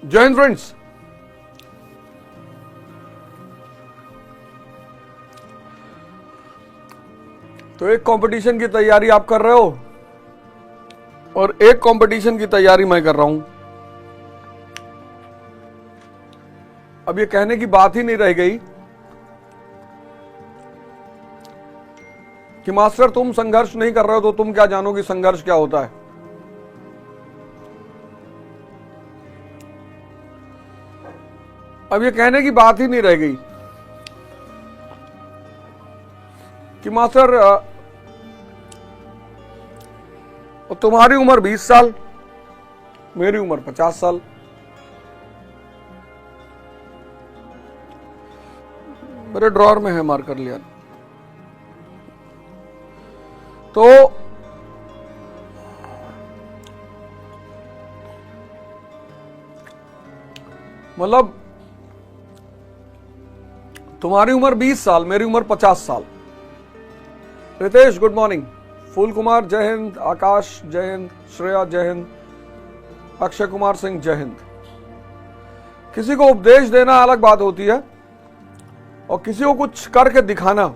जय हिंद फ्रेंड्स। तो एक कंपटीशन की तैयारी आप कर रहे हो और एक कंपटीशन की तैयारी मैं कर रहा हूं। अब ये कहने की बात ही नहीं रह गई कि मास्टर तुम संघर्ष नहीं कर रहे हो तो तुम क्या जानोगे संघर्ष क्या होता है। अब ये कहने की बात ही नहीं रह गई कि मास्टर तुम्हारी उम्र 20 साल, मेरी उम्र 50 साल। मेरे ड्रॉअर में है, मार्कर लिया। तो मतलब तुम्हारी उम्र 20 साल, मेरी उम्र 50 साल। रितेश गुड मॉर्निंग, फूल कुमार जय हिंद, आकाश जय हिंद, श्रेया जय हिंद, अक्षय कुमार सिंह जय हिंद। किसी को उपदेश देना अलग बात होती है और किसी को कुछ करके दिखाना।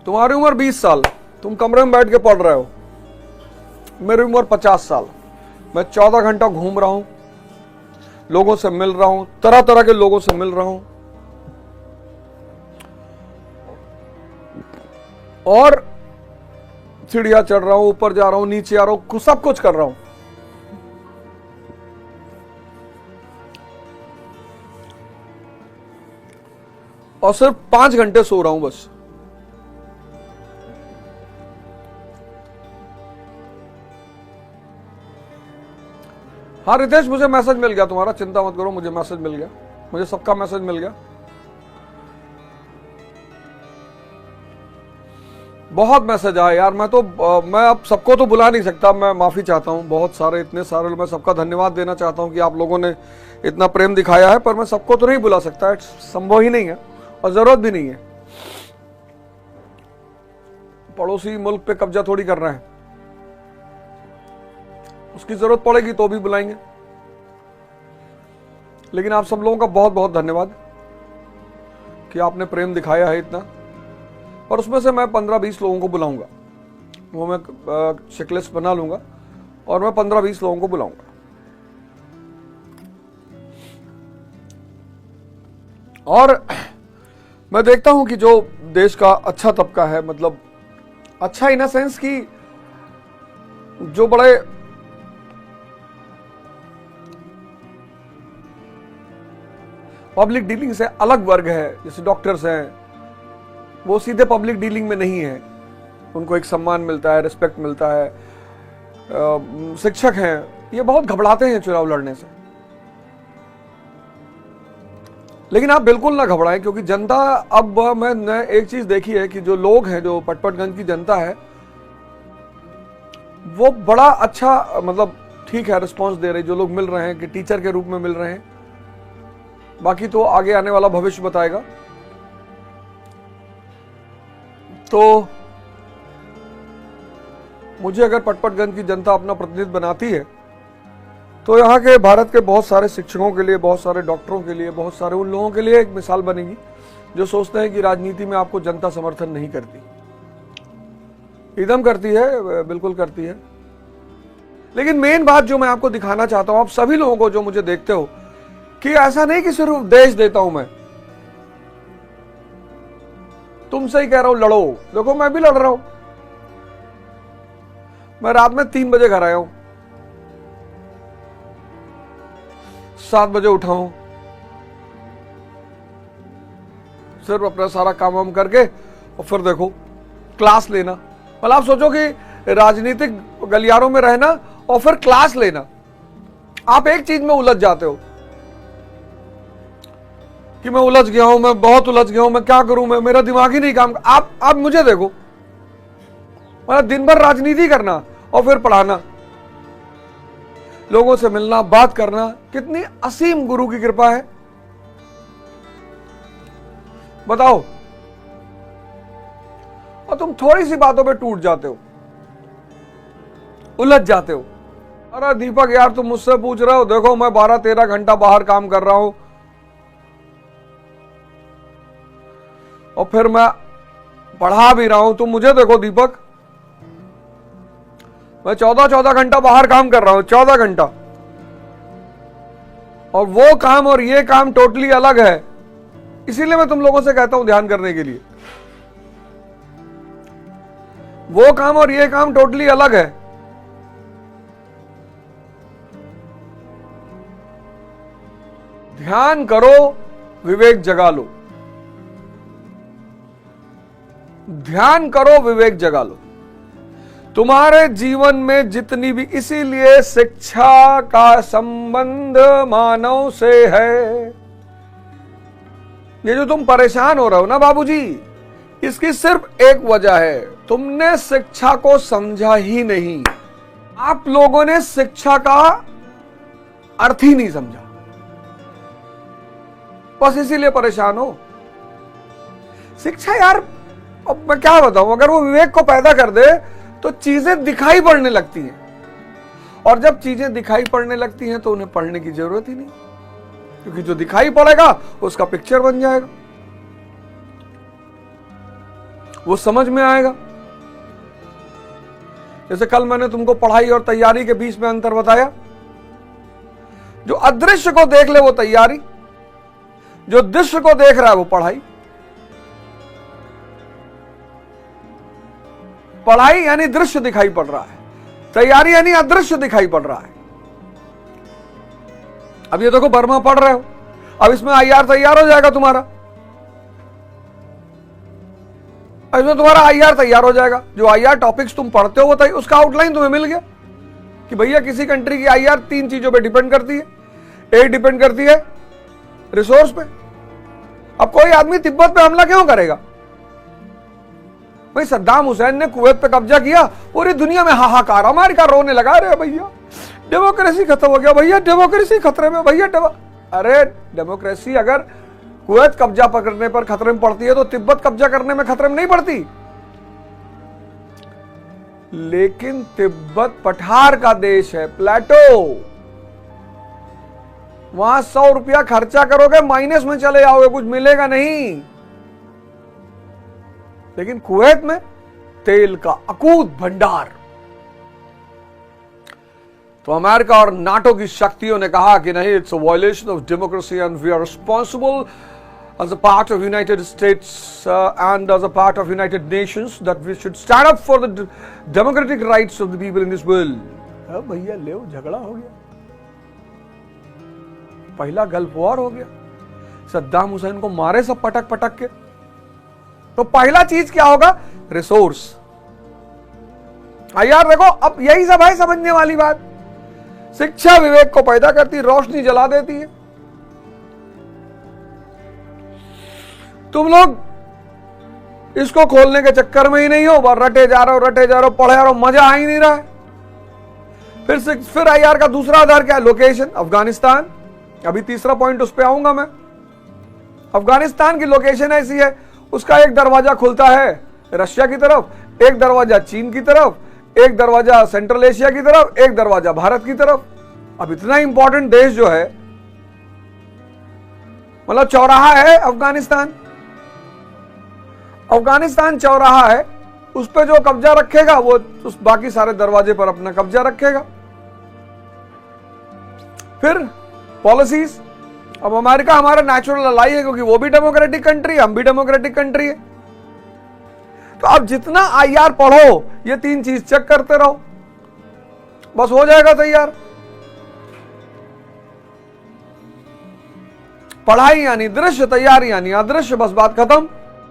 तुम्हारी उम्र 20 साल, तुम कमरे में बैठ के पढ़ रहे हो। मेरी उम्र 50 साल, मैं 14 घंटा घूम रहा हूं, लोगों से मिल रहा हूं, तरह तरह के लोगों से मिल रहा हूं और सीढ़ियां चढ़ रहा हूं, ऊपर जा रहा हूं, नीचे आ रहा हूं, सब कुछ कर रहा हूं। और सिर्फ 5 घंटे सो रहा हूं बस। हाँ रितेश, मुझे मैसेज मिल गया तुम्हारा, चिंता मत करो, मुझे मैसेज मिल गया, मुझे सबका मैसेज मिल गया। बहुत मैसेज आए यार। मैं अब सबको तो बुला नहीं सकता, मैं माफी चाहता हूँ। बहुत सारे, इतने सारे, मैं सबका धन्यवाद देना चाहता हूँ कि आप लोगों ने इतना प्रेम दिखाया है, पर मैं सबको तो नहीं बुला सकता, संभव ही नहीं है और जरूरत भी नहीं है। पड़ोसी मुल्क पे कब्जा थोड़ी कर रहे हैं, उसकी जरूरत पड़ेगी तो भी बुलाएंगे। लेकिन आप सब लोगों का बहुत बहुत धन्यवाद कि आपने प्रेम दिखाया है इतना। और उसमें से मैं 15-20 लोगों को बुलाऊंगा, वो मैं चेकलिस्ट बना लूंगा और मैं 15-20 लोगों को बुलाऊंगा। और मैं देखता हूं कि जो देश का अच्छा तबका है, मतलब अच्छा इन अ सेंस कि जो बड़े पब्लिक डीलिंग से अलग वर्ग है, जैसे डॉक्टर्स हैं, वो सीधे पब्लिक डीलिंग में नहीं है, उनको एक सम्मान मिलता है, रिस्पेक्ट मिलता है। शिक्षक हैं, ये बहुत घबराते हैं चुनाव लड़ने से। लेकिन आप बिल्कुल ना घबराएं, क्योंकि जनता, अब मैंने एक चीज देखी है कि जो लोग हैं, जो पटपटगंज की जनता है, वो बड़ा अच्छा, मतलब ठीक है, रिस्पॉन्स दे रही। जो लोग मिल रहे हैं कि टीचर के रूप में मिल रहे हैं, बाकी तो आगे आने वाला भविष्य बताएगा। तो मुझे अगर पटपटगंज की जनता अपना प्रतिनिधि बनाती है तो यहाँ के भारत के बहुत सारे शिक्षकों के लिए, बहुत सारे डॉक्टरों के लिए, बहुत सारे उन लोगों के लिए एक मिसाल बनेगी जो सोचते हैं कि राजनीति में आपको जनता समर्थन नहीं करती। एकदम करती है, बिल्कुल करती है। लेकिन मेन बात जो मैं आपको दिखाना चाहता हूं, आप सभी लोगों को जो मुझे देखते हो, कि ऐसा नहीं कि सिर्फ उपदेश देता हूं मैं, तुमसे ही कह रहा हूं लड़ो। देखो मैं भी लड़ रहा हूं। मैं रात में 3 बजे घर आया हूं, 7 बजे उठा हूं, सिर्फ अपना सारा काम वाम करके और फिर देखो क्लास लेना। मतलब आप सोचो कि राजनीतिक गलियारों में रहना और फिर क्लास लेना, आप एक चीज में उलझ जाते हो कि मैं उलझ गया हूं, मैं बहुत उलझ गया हूं, मैं क्या करूं, मैं, मेरा दिमाग ही नहीं काम। आप मुझे देखो, मतलब दिन भर राजनीति करना और फिर पढ़ाना, लोगों से मिलना, बात करना, कितनी असीम गुरु की कृपा है बताओ। और तुम थोड़ी सी बातों पे टूट जाते हो। उलझ जाते हो। अरे दीपक यार तुम मुझसे पूछ रहे हो, देखो मैं 12-13 घंटा बाहर काम कर रहा हूं और फिर मैं पढ़ा भी रहा हूं। तुम मुझे देखो दीपक, मैं 14-14 घंटा बाहर काम कर रहा हूं, 14 घंटा, और वो काम और ये काम टोटली अलग है। इसीलिए मैं तुम लोगों से कहता हूं ध्यान करने के लिए। वो काम और ये काम टोटली अलग है। ध्यान करो, विवेक जगा लो। ध्यान करो, विवेक जगा लो। तुम्हारे जीवन में जितनी भी, इसीलिए शिक्षा का संबंध मानव से है। ये जो तुम परेशान हो रहे हो ना बाबूजी, इसकी सिर्फ एक वजह है, तुमने शिक्षा को समझा ही नहीं। आप लोगों ने शिक्षा का अर्थ ही नहीं समझा, बस इसीलिए परेशान हो। शिक्षा यार, अब मैं क्या बताऊं, अगर वो विवेक को पैदा कर दे तो चीजें दिखाई पड़ने लगती हैं, और जब चीजें दिखाई पड़ने लगती हैं तो उन्हें पढ़ने की जरूरत ही नहीं, क्योंकि जो दिखाई पड़ेगा उसका पिक्चर बन जाएगा, वो समझ में आएगा। जैसे कल मैंने तुमको पढ़ाई और तैयारी के बीच में अंतर बताया। जो अदृश्य को देख ले वो तैयारी, जो दृश्य को देख रहा है वो पढ़ाई। पढ़ाई यानी दृश्य दिखाई पड़ रहा है, तैयारी यानी अदृश्य दिखाई पड़ रहा है। अब ये देखो बर्मा पढ़ रहे हो, अब इसमें आईआर तैयार हो जाएगा तुम्हारा, इसमें तुम्हारा आईआर तैयार हो जाएगा। जो आईआर टॉपिक्स तुम पढ़ते हो वो उसका आउटलाइन तुम्हें मिल गया कि भैया किसी कंट्री की आईआर 3 चीजों पे डिपेंड करती है। एक डिपेंड करती है रिसोर्स पे। अब कोई आदमी तिब्बत पे हमला क्यों करेगा? भाई सद्दाम हुसैन ने कुवैत पे कब्जा किया, पूरी दुनिया में हाहाकार, अमेरिका रोने लगा, रहे भैया डेमोक्रेसी खत्म हो गया, भैया डेमोक्रेसी खतरे में, भैया अरे डेमोक्रेसी अगर कुवैत कब्जा पकड़ने पर खतरे में पड़ती है तो तिब्बत कब्जा करने में खतरे में नहीं पड़ती। लेकिन तिब्बत पठार का देश है, प्लेटो, वहां 100 रुपया खर्चा करोगे माइनस में चले जाओगे, कुछ मिलेगा नहीं। लेकिन कुवैत में तेल का अकूत भंडार। तो अमेरिका और नाटो की शक्तियों ने कहा कि नहीं, it's a violation of democracy and we are responsible as a part of United States and as a part of United Nations that we should stand up for the democratic rights of the people in this world. भैया ले झगड़ा हो गया, पहला gulf war हो गया, सद्दाम हुसैन को मारे सब पटक पटक के। तो पहला चीज क्या होगा? रिसोर्स। यार देखो, अब यही सब है समझने वाली बात। शिक्षा विवेक को पैदा करती, रोशनी जला देती है। तुम लोग इसको खोलने के चक्कर में ही नहीं हो, रटे जा रहे हो, पढ़े जा रहे हो, मजा आ ही नहीं रहा है। फिर आईआर का दूसरा आधार क्या है? लोकेशन, अफगानिस्तान। अभी तीसरा पॉइंट उस पर आऊंगा मैं। अफगानिस्तान की लोकेशन ऐसी है, उसका एक दरवाजा खुलता है रशिया की तरफ, एक दरवाजा चीन की तरफ, एक दरवाजा सेंट्रल एशिया की तरफ, एक दरवाजा भारत की तरफ। अब इतना इंपॉर्टेंट देश जो है, मतलब चौराहा है अफगानिस्तान। अफगानिस्तान चौराहा है, उस पर जो कब्जा रखेगा वो उस बाकी सारे दरवाजे पर अपना कब्जा रखेगा। फिर पॉलिसीज, अब अमेरिका हमारा नेचुरल अलाई है क्योंकि वो भी डेमोक्रेटिक कंट्री, हम भी डेमोक्रेटिक कंट्री है। तो अब जितना आईआर पढ़ो, ये 3 चीज चेक करते रहो, बस हो जाएगा तैयार। पढ़ाई यानी दृश्य, तैयारी यानी अदृश्य, बस बात खत्म।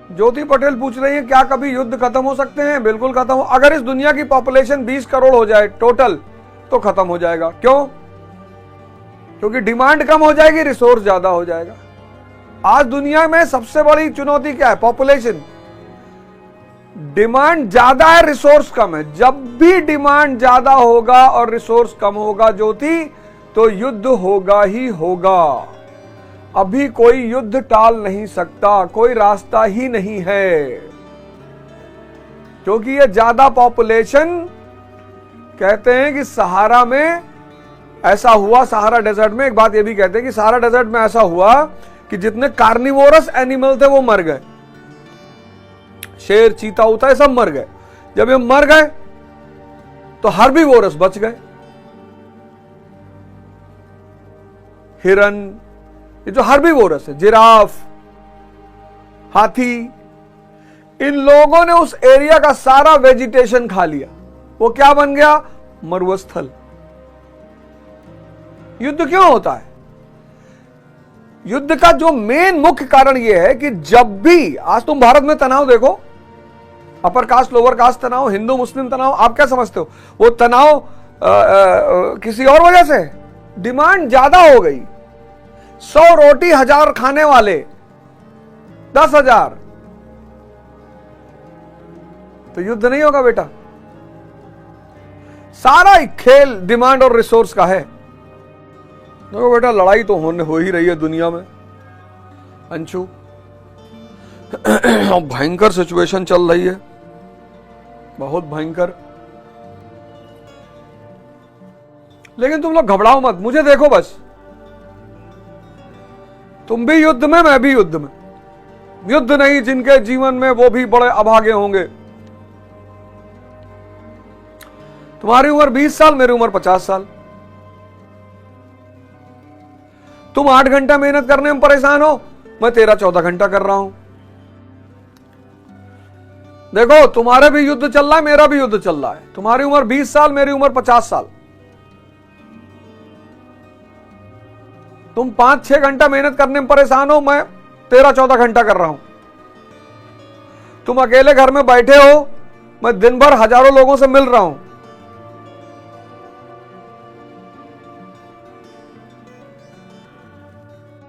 ज्योति पटेल पूछ रही है क्या कभी युद्ध खत्म हो सकते हैं? बिल्कुल खत्म हो। अगर इस दुनिया की पॉपुलेशन 20 करोड़ हो जाए टोटल तो खत्म हो जाएगा। क्यों? क्योंकि डिमांड कम हो जाएगी, रिसोर्स ज्यादा हो जाएगा। आज दुनिया में सबसे बड़ी चुनौती क्या है? पॉपुलेशन। डिमांड ज्यादा है, रिसोर्स कम है। जब भी डिमांड ज्यादा होगा और रिसोर्स कम होगा ज्योति, तो युद्ध होगा ही होगा। अभी कोई युद्ध टाल नहीं सकता, कोई रास्ता ही नहीं है, क्योंकि ये ज्यादा पॉपुलेशन कहते हैं कि सहारा में ऐसा हुआ, सहारा डेजर्ट में एक बात ये भी कहते हैं कि सहारा डेजर्ट में ऐसा हुआ कि जितने कार्निवोरस एनिमल थे वो मर गए, शेर, चीता उता ये सब मर गए। जब ये मर गए तो हर्बीवोरस बच गए, हिरन, ये जो हर्बीवोरस है, जिराफ, हाथी, इन लोगों ने उस एरिया का सारा वेजिटेशन खा लिया। वो क्या बन गया? मरुस्थल। युद्ध क्यों होता है? युद्ध का जो मेन मुख्य कारण यह है कि जब भी, आज तुम भारत में तनाव देखो, अपर कास्ट लोअर कास्ट तनाव, हिंदू मुस्लिम तनाव, आप क्या समझते हो? वो तनाव किसी और वजह से? डिमांड ज्यादा हो गई। 100 रोटी 1000 खाने वाले 10,000, तो युद्ध नहीं होगा बेटा। सारा खेल डिमांड और रिसोर्स का है। देखो बेटा, लड़ाई तो हो ही रही है दुनिया में अंशु, भयंकर सिचुएशन चल रही है, बहुत भयंकर। लेकिन तुम लोग घबराओ मत, मुझे देखो बस, तुम भी युद्ध में, मैं भी युद्ध में। युद्ध नहीं जिनके जीवन में, वो भी बड़े अभागे होंगे। तुम्हारी उम्र 20 साल, मेरी उम्र 50 साल। तुम 8 घंटा मेहनत करने में परेशान हो, मैं 13-14 घंटा कर रहा हूं। देखो, तुम्हारे भी युद्ध चल रहा है, मेरा भी युद्ध चल रहा है। तुम्हारी उम्र 20 साल, मेरी उम्र 50 साल। तुम 5-6 घंटा मेहनत करने में परेशान हो, मैं 13-14 घंटा कर रहा हूं। तुम अकेले घर में बैठे हो, मैं दिन भर हजारों लोगों से मिल रहा हूं।